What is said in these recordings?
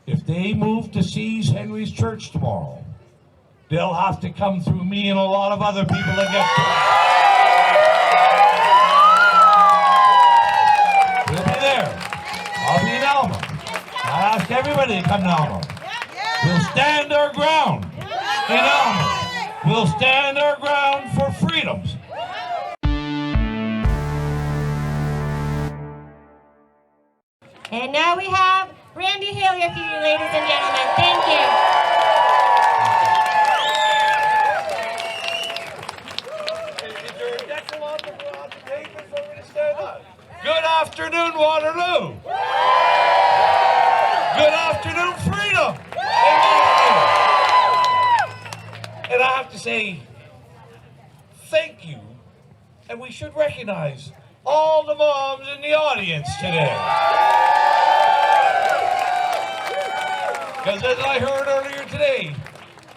if they move to seize Henry's Church tomorrow, they'll have to come through me and a lot of other people to get to it. We'll be there. I'll be in Alma. I ask everybody to come to Alma. We'll stand our ground in Alma. We'll stand our ground for freedoms. And now we have Randy Hillier for you, ladies and gentlemen. Thank you. Is there a decalogue on the table for me to stand up? Good afternoon, Waterloo. Good afternoon, freedom. And I have to say, thank you. And we should recognize all the moms in the audience today. Because as I heard earlier today,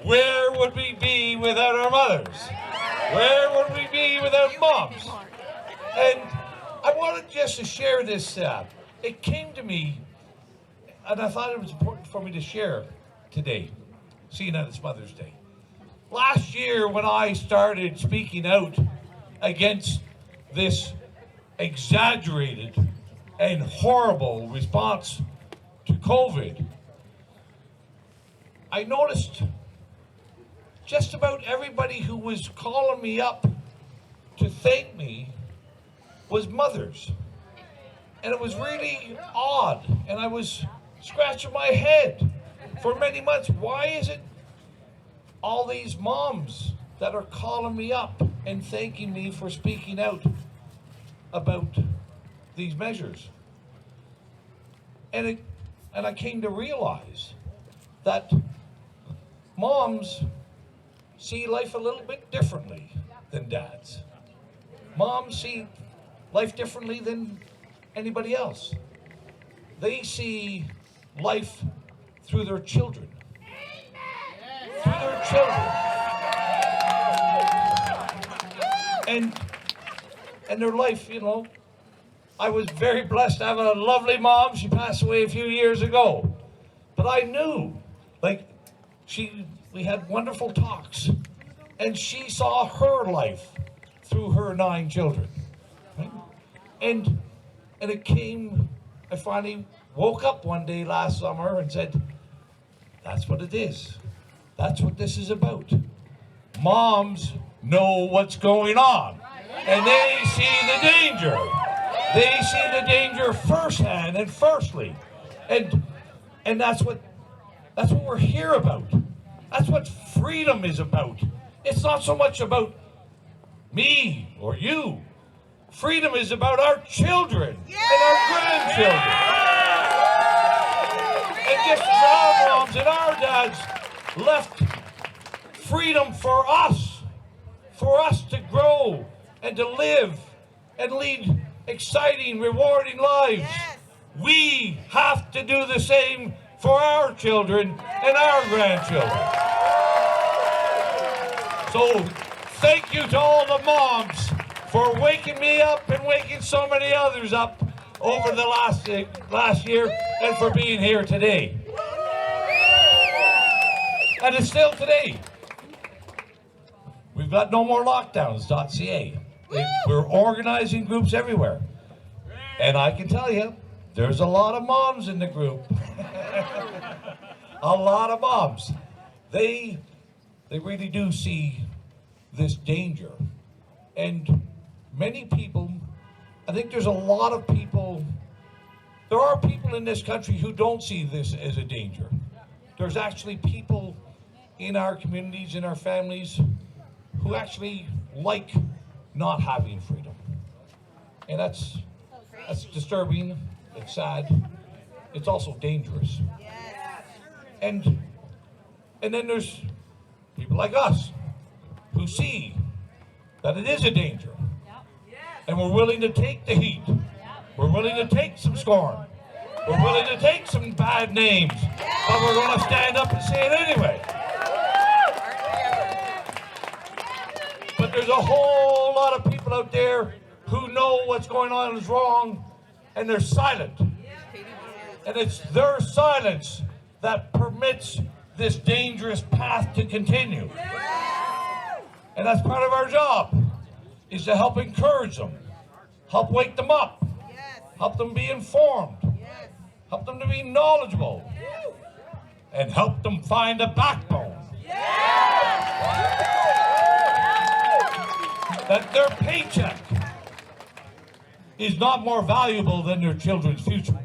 where would we be without our mothers? Where would we be without moms? And I wanted just to share this. It came to me, and I thought it was important for me to share today, seeing that it's Mother's Day. Last year, when I started speaking out against this exaggerated and horrible response to COVID, I noticed just about everybody who was calling me up to thank me was mothers. And it was really odd, and I was scratching my head for many months. Why is it all these moms that are calling me up and thanking me for speaking out about these measures? And I came to realize that moms see life a little bit differently than dads. Moms see life differently than anybody else. They see life through their children. Through their children. And their life, you know, I was very blessed to have a lovely mom. She passed away a few years ago. But I knew, like, we had wonderful talks, and she saw her life through her 9 children. Right? And it came, I finally woke up one day last summer and said, that's what it is. That's what this is about. Moms know what's going on, and they see the danger. They see the danger firsthand and firstly. And that's what we're here about. That's what freedom is about. It's not so much about me or you. Freedom is about our children and our grandchildren. And just as our moms and our dads left freedom for us to grow and to live and lead exciting, rewarding lives, we have to do the same for our children and our grandchildren. So thank you to all the moms for waking me up and waking so many others up over the last year, and for being here today. And it's still today. We've got no more lockdowns.ca. We're organizing groups everywhere. And I can tell you, there's a lot of moms in the group. A lot of moms. They really do see this danger. And many people, I think there's a lot of people, there are people in this country who don't see this as a danger. There's actually people in our communities, in our families, who actually like not having freedom. And that's disturbing, it's sad, it's also dangerous. And then there's people like us who see that it is a danger. And we're willing to take the heat. We're willing to take some scorn. We're willing to take some bad names. But we're going to stand up and say it anyway. But there's a whole lot of people out there who know what's going on is wrong, and they're silent. And it's their silence that permits this dangerous path to continue. And that's part of our job, is to help encourage them, help wake them up, help them be informed, help them to be knowledgeable, and help them find a backbone. That their paycheck is not more valuable than their children's future.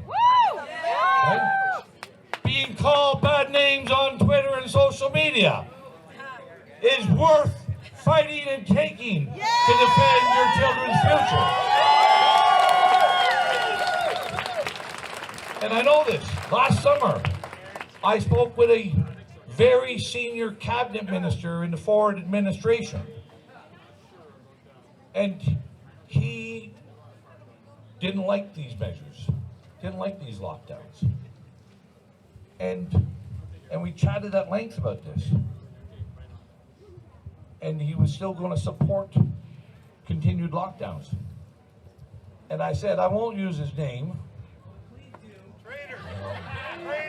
Right? Being called bad names on Twitter and social media is worth fighting and taking to defend your children's future. And I know this. Last summer, I spoke with a very senior cabinet minister in the Ford administration. And he didn't like these measures, didn't like these lockdowns. And we chatted at length about this. And he was still going to support continued lockdowns. And I said, I won't use his name.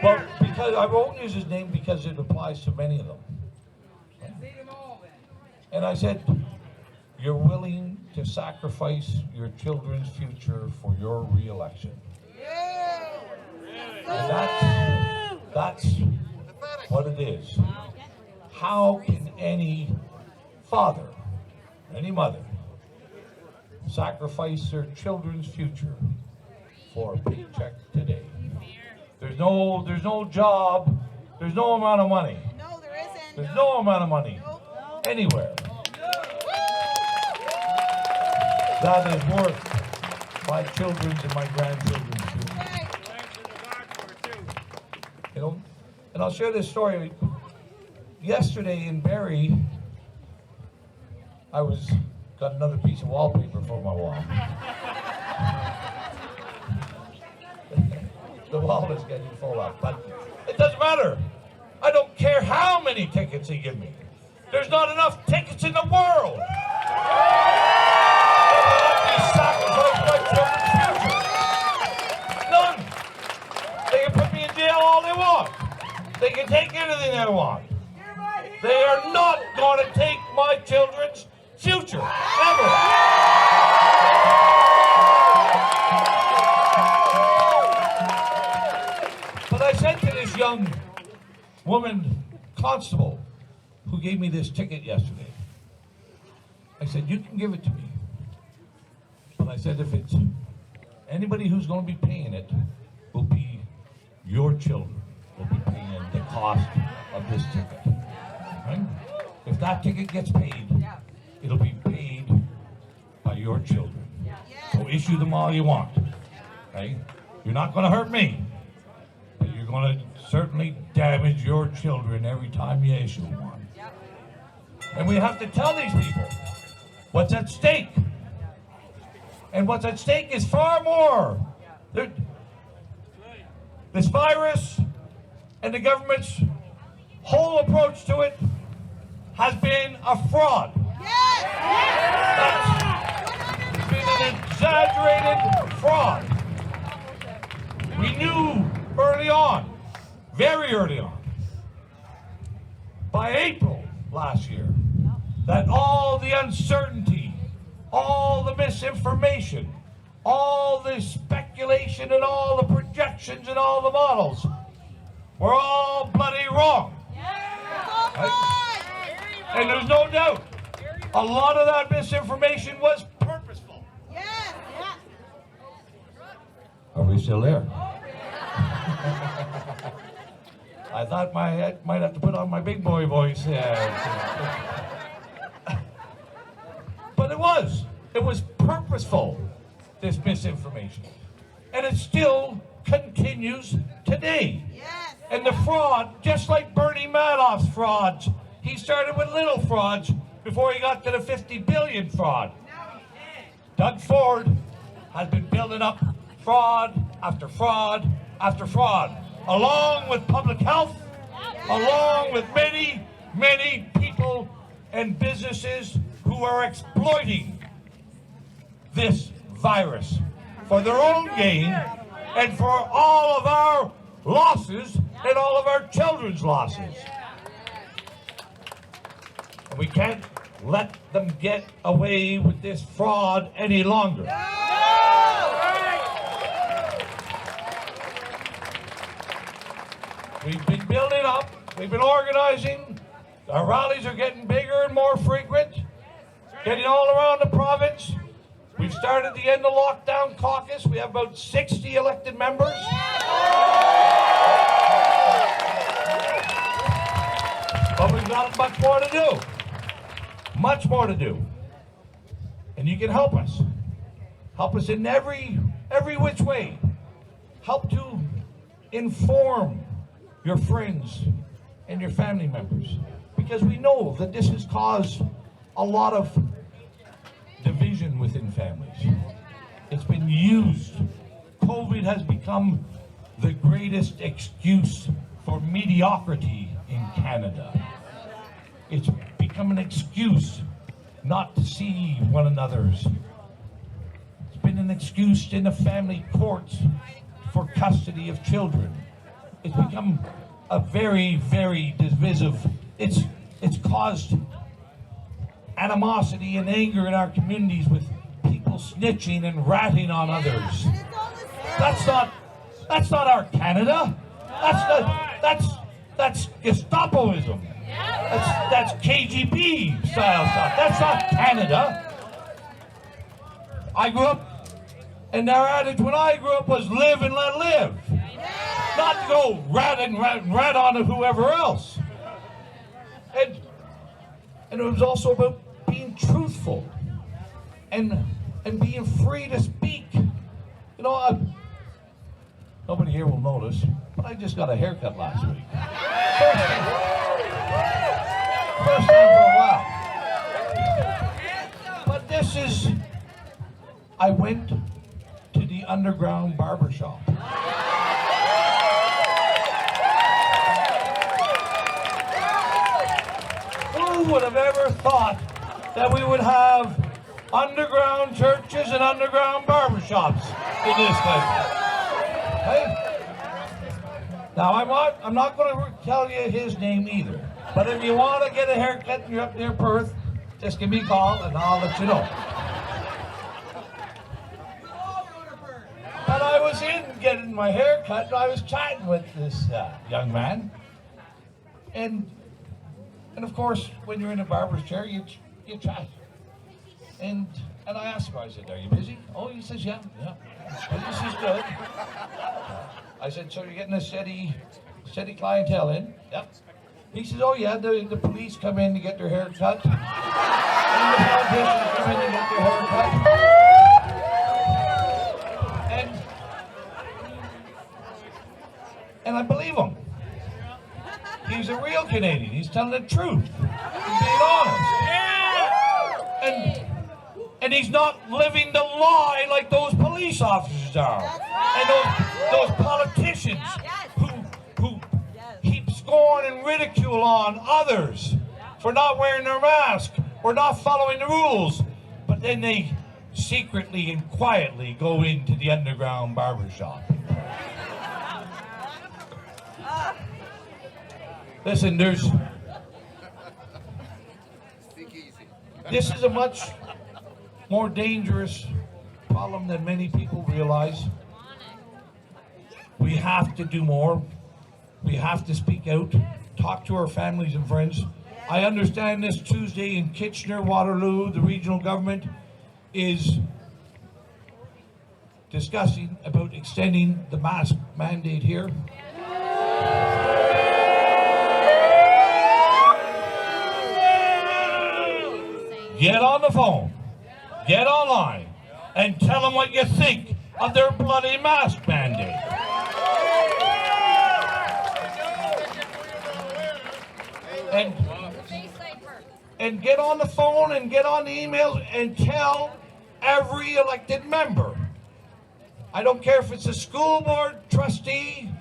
Well, because I won't use his name because it applies to many of them. And I said, you're willing to sacrifice your children's future for your re-election. And that's what it is. How can any father, any mother, sacrifice their children's future for a paycheck today? There's no job, there's no amount of money. No, there isn't. There's no amount of money anywhere that is worth my children's and my grandchildren's future. You know, and I'll share this story. Yesterday in Barrie, I got another piece of wallpaper for my wall. The wall is getting full up, but it doesn't matter. I don't care how many tickets they give me. There's not enough tickets in the world. Sacrifice my children's future. None. They can put me in jail all they want. They can take anything they want. They are not going to take my children's future. Never. But I said to this young woman constable who gave me this ticket yesterday, I said, you can give it to me. But I said, if it's anybody who's going to be paying it will be your children will be paying the cost of this ticket. Right? If that ticket gets paid, it'll be paid by your children. So issue them all you want. Okay? You're not going to hurt me, but you're going to certainly damage your children every time you issue one. And we have to tell these people what's at stake. And what's at stake is far more. This virus and the government's whole approach to it has been a fraud. It's been an exaggerated fraud. We knew early on, very early on, by April last year, that all the uncertainty, all the misinformation, all the speculation and all the projections and all the models were all bloody wrong. Right? And there's no doubt, a lot of that misinformation was purposeful. Are we still there? I thought I might have to put on my big boy voice. But it was purposeful, this misinformation. And it still continues today. And the fraud, just like Bernie Madoff's frauds, he started with little frauds before he got to the 50 billion fraud. Doug Ford has been building up fraud after fraud after fraud, along with public health, along with many, many people and businesses who are exploiting this virus for their own gain and for all of our losses and all of our children's losses. And we can't let them get away with this fraud any longer. We've been building up, we've been organizing, our rallies are getting bigger and more frequent, getting all around the province. We've started the end of lockdown caucus. We have about 60 elected members. But we've got much more to do. Much more to do. And you can help us. Help us in every which way. Help to inform your friends and your family members. Because we know that this has caused a lot of division within families. It's been used. COVID has become the greatest excuse for mediocrity in Canada. It's become an excuse not to see one another's. It's been an excuse in the family courts for custody of children. It's become a very, very divisive. It's caused animosity and anger in our communities with people snitching and ratting on others. That's not our Canada. That's Gestapoism. That's KGB style stuff. That's not Canada. I grew up, and our adage when I grew up was live and let live. Not to go rat on whoever else. And it was also about being truthful and being free to speak. You know, nobody here will notice, but I just got a haircut last week. First time for a while. But this is, I went to the underground barbershop. Who would have ever thought that we would have underground churches and underground barbershops in this country? Hey? Now, I'm not going to tell you his name either. But if you want to get a haircut and you're up near Perth, just give me a call and I'll let you know. But I was in getting my hair cut and I was chatting with this young man. And of course, when you're in a barber's chair, you chat. And I asked him, I said, are you busy? Oh, he says, yeah. Business is good. I said, so you're getting a steady clientele in? Yep. He says, oh yeah, the police come in to get their hair cut. And the politicians come in to get their hair cut. And I believe him. He's a real Canadian. He's telling the truth. He's being honest. And he's not living the lie like those police officers are. And those politicians who heap scorn and ridicule on others for not wearing their mask or not following the rules. But then they secretly and quietly go into the underground barbershop. Listen, this is a much more dangerous problem than many people realize. We have to do more. We have to speak out, talk to our families and friends. I understand this Tuesday in Kitchener-Waterloo, the regional government is discussing about extending the mask mandate here. Get on the phone, get online, and tell them what you think of their bloody mask mandate. And get on the phone and get on the emails and tell every elected member. I don't care if it's a school board trustee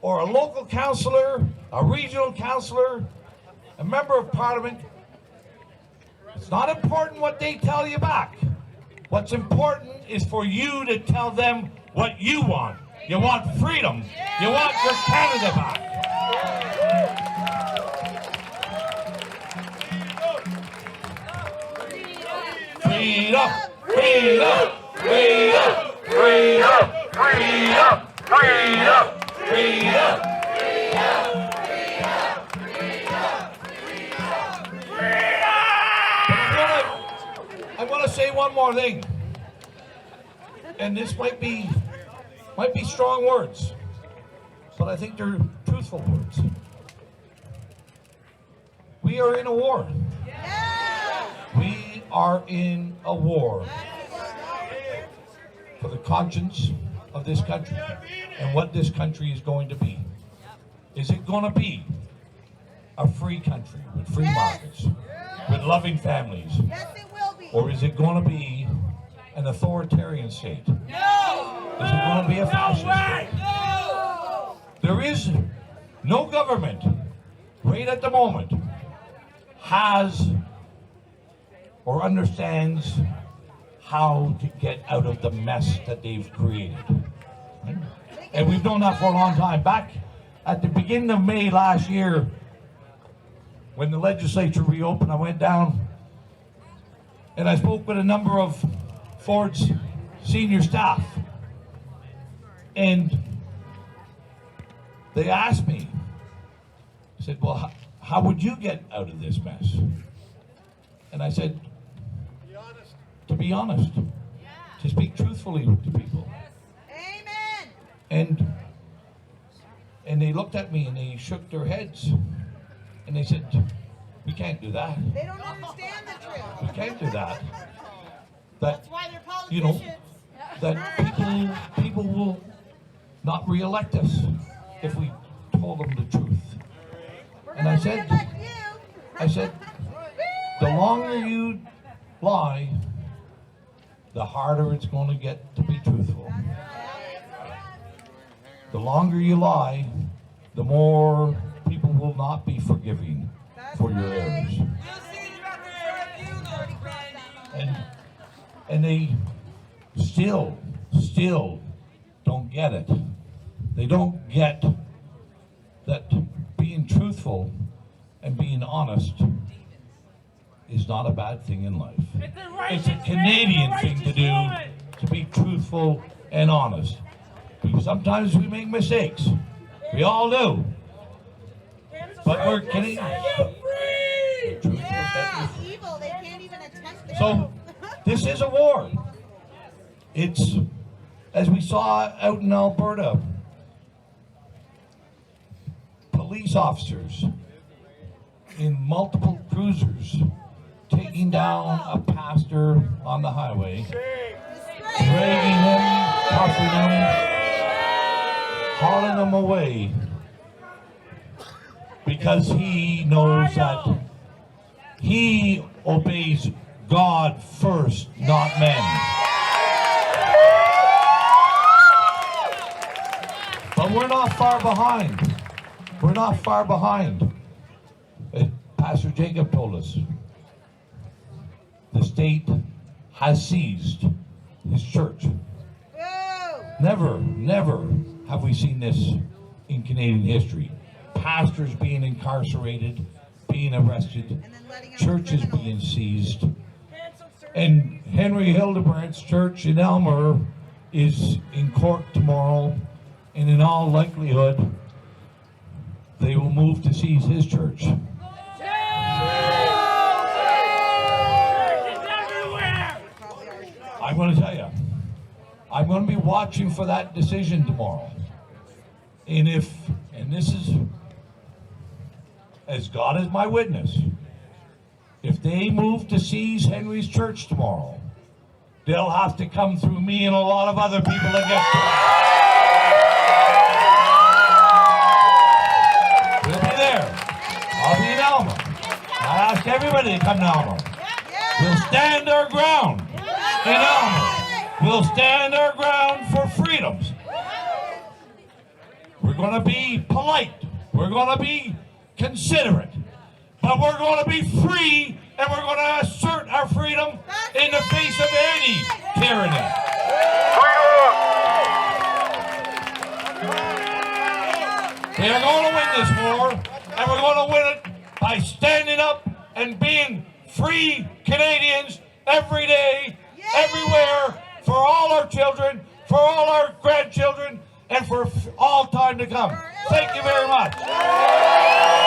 or a local councillor, a regional councillor, a member of parliament. It's not important what they tell you back. What's important is for you to tell them what you want. You want freedom. You want your Canada back. Freedom, freedom, freedom, freedom, freedom, freedom, freedom. I want to say one more thing, and this might be strong words, but I think they're truthful words. We are in a war. We are in a war for the conscience of this country and what this country is going to be. Is it going to be a free country with free markets, with loving families? Yes, it will be. Or is it going to be an authoritarian state? No! Is it going to be a fascist state? No! There is no government right at the moment has or understands how to get out of the mess that they've created. Right? And we've known that for a long time. Back at the beginning of May last year, when the legislature reopened, I went down and I spoke with a number of Ford's senior staff. And they asked me, said, well, how would you get out of this mess? And I said, to be honest, to speak truthfully to people. Amen. And they looked at me and they shook their heads and they said, we can't do that. They don't understand the truth. We can't do that. That's why they're politicians. You know, that people will not re-elect us if we told them the truth. And I said, the longer you lie, the harder it's going to get to be truthful. The longer you lie, the more people will not be forgiving for your errors. And they still don't get it. They don't get that being truthful and being honest is not a bad thing in life. It's a Canadian thing to do, to be truthful and honest. Because sometimes we make mistakes. We all do. But we're Canadian. Evil. They can't even attest to So, this is a war. It's, as we saw out in Alberta, police officers in multiple cruisers taking down a pastor on the highway, dragging him, cuffing him, hauling him away because he knows that he obeys God first, not men. But we're not far behind. We're not far behind. Pastor Jacob told us the state has seized his church. Never have we seen this in Canadian history. Pastors being incarcerated, being arrested, churches being seized. And Henry Hildebrandt's church in Elmer is in court tomorrow, and in all likelihood, they will move to seize his church. I'm going to tell you, I'm going to be watching for that decision tomorrow. And this is, as God is my witness, if they move to seize Henry's church tomorrow, they'll have to come through me and a lot of other people to get to it. We'll be there. I'll be in Alma. I ask everybody to come to Alma. We'll stand our ground in Alma. We'll stand our ground for freedoms. We're going to be polite. We're going to be considerate. But we're going to be free, and we're going to assert our freedom in the face of any tyranny. We are going to win this war, and we're going to win it by standing up and being free Canadians every day, everywhere, for all our children, for all our grandchildren, and for all time to come. Thank you very much.